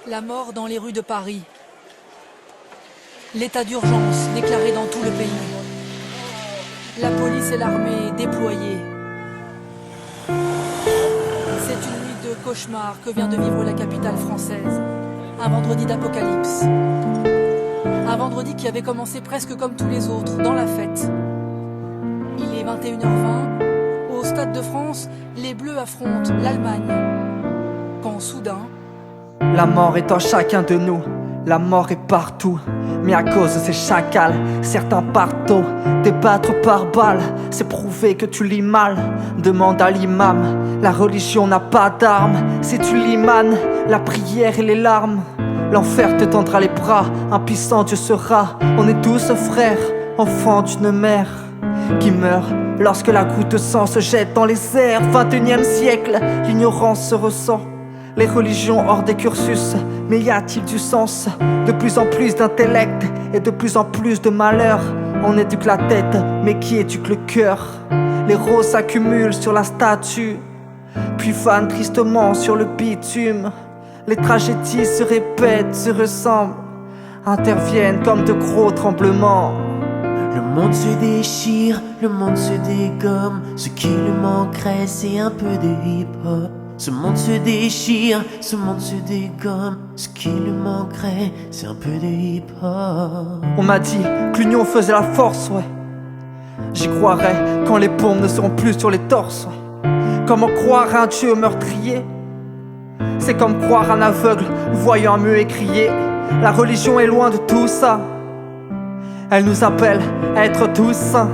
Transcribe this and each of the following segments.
La mort dans les rues de Paris. L'état d'urgence déclaré dans tout le pays. La police et l'armée déployées. C'est une nuit de cauchemar que vient de vivre la capitale française. Un vendredi d'apocalypse. Un vendredi qui avait commencé presque comme tous les autres, dans la fête. Il est 21h20. Au Stade de France, les Bleus affrontent l'Allemagne. Quand soudain... La mort est en chacun de nous, la mort est partout. Mais à cause de ces chacals, certains partent tôt. Débattre par balle, c'est prouver que tu lis mal. Demande à l'imam, la religion n'a pas d'armes. Si tu l'imanes, la prière et les larmes. L'enfer te tendra les bras, un puissant Dieu sera. On est tous frères, enfants d'une mère qui meurt lorsque la goutte de sang se jette dans les airs. 21e siècle, l'ignorance se ressent. Les religions hors des cursus, mais y a-t-il du sens? De plus en plus d'intellect et de plus en plus de malheur. On éduque la tête, mais qui éduque le cœur? Les roses s'accumulent sur la statue, puis fanent tristement sur le bitume. Les tragédies se répètent, se ressemblent, interviennent comme de gros tremblements. Le monde se déchire, le monde se dégomme. Ce qui lui manquerait, c'est un peu de hip-hop. Ce monde se déchire, ce monde se dégomme. Ce qui lui manquerait, c'est un peu de hip-hop. On m'a dit que l'union faisait la force, ouais. J'y croirais quand les bombes ne seront plus sur les torses, ouais. Comment croire à un Dieu meurtrier? C'est comme croire à un aveugle voyant un muet crier. La religion est loin de tout ça. Elle nous appelle à être tous saints.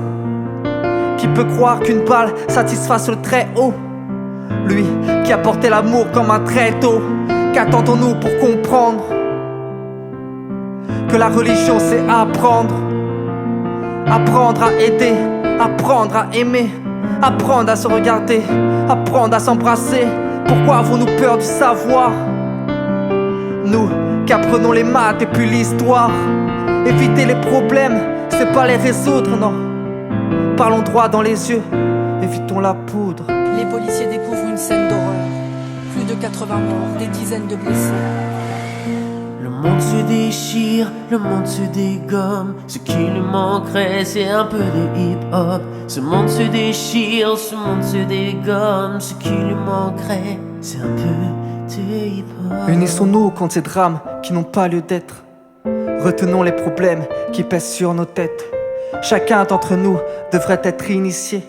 Qui peut croire qu'une balle satisfasse le très haut? Lui qui a porté l'amour comme un tréteau. Qu'attendons-nous pour comprendre que la religion c'est apprendre? Apprendre à aider, apprendre à aimer, apprendre à se regarder, apprendre à s'embrasser. Pourquoi avons-nous peur du savoir? Nous qui apprenons les maths et puis l'histoire. Éviter les problèmes, c'est pas les résoudre, non. Parlons droit dans les yeux, évitons la poudre. Les policiers découvrent une scène d'horreur. Plus de 80 morts, des dizaines de blessés. Le monde se déchire, le monde se dégomme. Ce qui lui manquerait, c'est un peu de hip-hop. Ce monde se déchire, ce monde se dégomme. Ce qui lui manquerait, c'est un peu de hip-hop. Unissons-nous contre ces drames qui n'ont pas lieu d'être. Retenons les problèmes qui pèsent sur nos têtes. Chacun d'entre nous devrait être initié.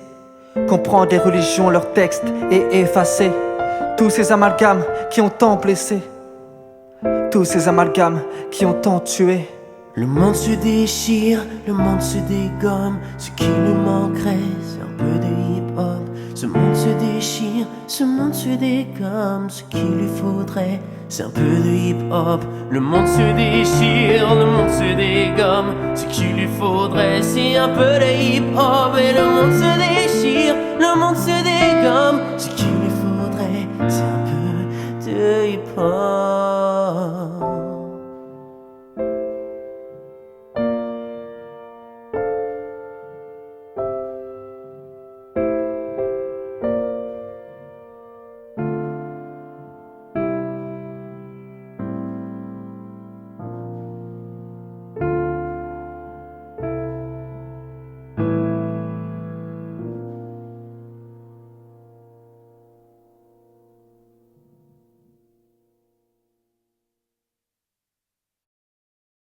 Comprendre les religions, leurs textes et effacer tous ces amalgames qui ont tant blessé. Tous ces amalgames qui ont tant tué. Le monde se déchire, le monde se dégomme. Ce qui lui manquerait, c'est un peu de hip-hop. Ce monde se déchire, ce monde se dégomme. Ce qu'il lui faudrait, c'est un peu de hip-hop. Le monde se déchire, le monde se dégomme. Ce qu'il lui faudrait, c'est un peu de hip-hop. Et le monde se déchire, le monde se dégomme. Ce qu'il lui faudrait, c'est un peu de hip-hop.